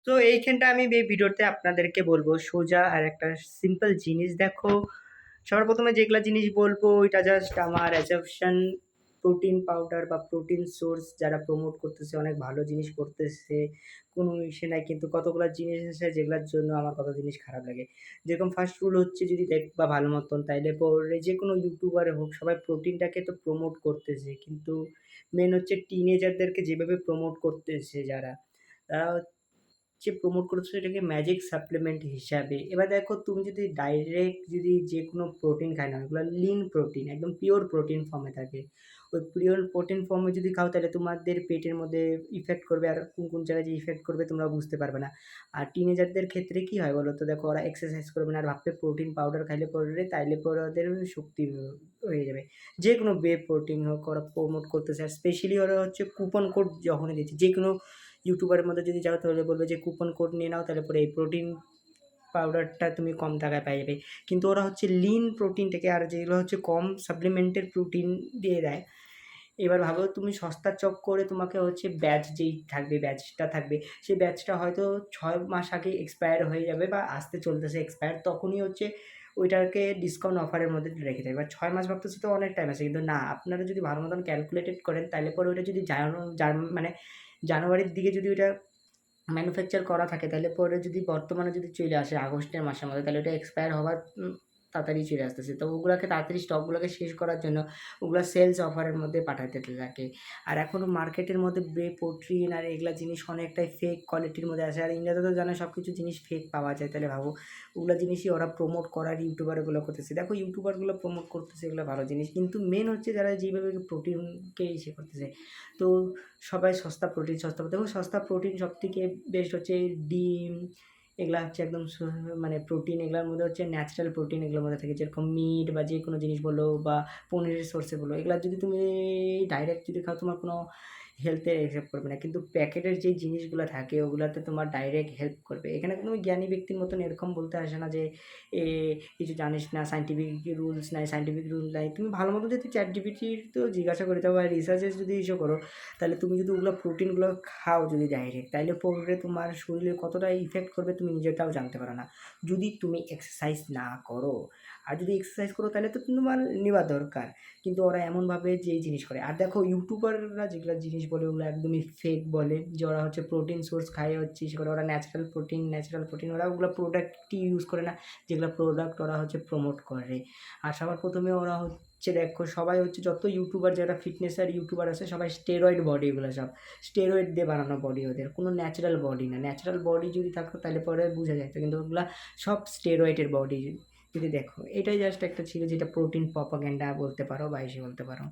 তো এইখানটা আমি এই ভিডিওতে আপনাদেরকে বলবো সোজা আর একটা সিম্পল জিনিস দেখো। সবার ১ম এ যেগুলা জিনিস বলবো এটা জাস্ট আমার অ্যাজাম্পশন। প্রোটিন পাউডার বা প্রোটিন সোর্স যারা প্রমোট করতেছে অনেক ভালো জিনিস করতেছে। কোনো ইসে নাই, কিন্তু কতগুলা জিনিস আছে যেগুলার জন্য আমার কত জিনিস খারাপ লাগে। যেরকম ফার্স্ট রুল হচ্ছে যদি দেখবা ভালো মতন তাইলে পরে যেকোনো ইউটিউবার হোক সবাই প্রোটিনটাকে তো প্রমোট করতেছে। কিন্তু মেইন হচ্ছে টিনেজারদেরকে যেভাবে প্রমোট করতেছে যারা, তারা যে প্রমোট করেছে এটাকে ম্যাজিক সাপ্লিমেন্ট হিসাবে। এবার দেখো তুমি যদি ডাইরেক্ট যদি যেকোনো প্রোটিন খাই না, ওগুলো লিন প্রোটিন একদম পিওর প্রোটিন ফর্মে থাকে। ওই পিওর প্রোটিন ফর্মে যদি খাও তাহলে তোমাদের পেটের মধ্যে ইফেক্ট করবে, আর কোন জায়গায় যে ইফেক্ট করবে তোমরা বুঝতে পারবে না। আর টিনেজারদের ক্ষেত্রে কি হয় বলো তো, দেখো ওরা এক্সারসাইজ করবে না আর ভাববে প্রোটিন পাউডার খাইলে পরে তাইলে পরে ওদের শক্তি হয়ে যাবে। যেকোনো প্রোটিন হোক ওরা প্রমোট করতেছে, আর স্পেশালি ওরা হচ্ছে কুপন কোড যখনই দিচ্ছে যেকোনো ইউটিউবারের মধ্যে যদি যাও তাহলে বলবে যে কুপন কোড নিয়ে নাও, তাহলে পরে এই প্রোটিন পাউডারটা তুমি কম টাকায় পেয়ে যাবে। কিন্তু ওরা হচ্ছে লিন প্রোটিনটাকে, আর যেগুলো হচ্ছে কম সাপ্লিমেন্টের প্রোটিন দিয়ে দেয়। এবার ভাবো তুমি সস্তার চক্করে তোমাকে হচ্ছে ব্যাচ যেই থাকবে ব্যাচটা থাকবে, সেই ব্যাচটা হয়তো ৬ মাস আগে এক্সপায়ার হয়ে যাবে বা আসতে চলতেছে এক্সপায়ার, তখনই হচ্ছে ওইটাকে ডিসকাউন্ট অফারের মধ্যে রেখে দেয়। এবার ৬ মাস ভাবতেছে তো অনেক টাইম আছে, কিন্তু না, আপনারা যদি ভালো মতন ক্যালকুলেটেড করেন তাহলে পরে ওইটা যদি মানে জানুয়ারির দিকে যদি ওইটা ম্যানুফ্যাকচার করা থাকে তাহলে পরে যদি বর্তমানে যদি চলে আসে আগস্টের মাসের মধ্যে, তাহলে ওটা এক্সপায়ার হওয়ার তাড়াতাড়ি চলে আসতেছে। তো ওগুলাকে তাড়াতাড়ি স্টকগুলোকে শেষ করার জন্য ওগুলা সেলস অফারের মধ্যে পাঠাতে থাকে। আর এখনও মার্কেটের মধ্যে প্রোটিন আর এগুলা জিনিস অনেকটাই ফেক কোয়ালিটির মধ্যে আসে। আর ইন্ডিয়াতে তো জানো সব কিছু জিনিস ফেক পাওয়া যায়, তাহলে ভাবো ওগুলা জিনিসই ওরা প্রমোট করার ইউটিউবারগুলো করতেছে। দেখো ইউটিউবারগুলো প্রমোট করতেছে এগুলো ভালো জিনিস, কিন্তু মেন হচ্ছে যারা যেভাবে প্রোটিনকে ইসে করতেছে। তো সবাই দেখো সস্তা প্রোটিন সবথেকে বেস্ট হচ্ছে ডিম। এগুলা হচ্ছে একদম মানে প্রোটিন, এগুলোর মধ্যে হচ্ছে ন্যাচারাল প্রোটিন এগুলোর মধ্যে থাকে, যেরকম মিট বা যে কোনো জিনিস বলো বা পনিরের সোর্সে বলো, এগুলা যদি তুমি ডাইরেক্ট যদি খাও তোমার কোনো হেলথে এফেক্ট করবে না। কিন্তু প্যাকেটের যে জিনিসগুলো থাকে ওগুলাতে তোমার ডাইরেক্ট হেল্প করবে। এখানে কোনো জ্ঞানী ব্যক্তির মতন এরকম বলতে আসে না যে এ কিছু জানিস না, সায়েন্টিফিক রুলস নাই, সায়েন্টিফিক রুল নাই। তুমি ভালো মতো যদি চ্যাটজিপিটির তো জিজ্ঞাসা করে দাও বা রিসার্চেস যদি ইস্যু করো, তাহলে তুমি যদি ওগুলো প্রোটিনগুলো খাও যদি ডাইরেক্ট, তাহলে পরে তোমার শরীরে কতটা ইফেক্ট করবে তুমি নিজেরটাও জানতে পারো না, যদি তুমি এক্সারসাইজ না করো। আর যদি এক্সারসাইজ করো তাহলে তো তোমার নেওয়া দরকার। কিন্তু ওরা এমনভাবে যে জিনিস করে। আর দেখো ইউটিউবাররা যেগুলো জিনিস বলে ওগুলো একদমই ফেক বলে, যে ওরা হচ্ছে প্রোটিন সোর্স খায় হচ্ছে সেগুলো ওরা ন্যাচারাল প্রোটিন ওরা ওগুলো প্রোডাক্টই ইউজ করে না, যেগুলো প্রোডাক্ট ওরা হচ্ছে প্রমোট করে। আর সবার প্রথমে ওরা হচ্ছে দেখো সবাই হচ্ছে যত ইউটিউবার যারা ফিটনেস আর ইউটিউবার আছে সবাই স্টেরয়েড বডি, এগুলো সব স্টেরয়েড দিয়ে বানানো বডি, ওদের কোনো ন্যাচারাল বডি না। ন্যাচারাল বডি যদি থাকতো তাহলে পরে বোঝা যেত, কিন্তু ওগুলা সব স্টেরয়েডের বডি। যদি দেখো এটাই জাস্ট একটা ছিল যেটা প্রোটিন প্রপাগ্যান্ডা বলতে পারো বা এসে বলতে পারো।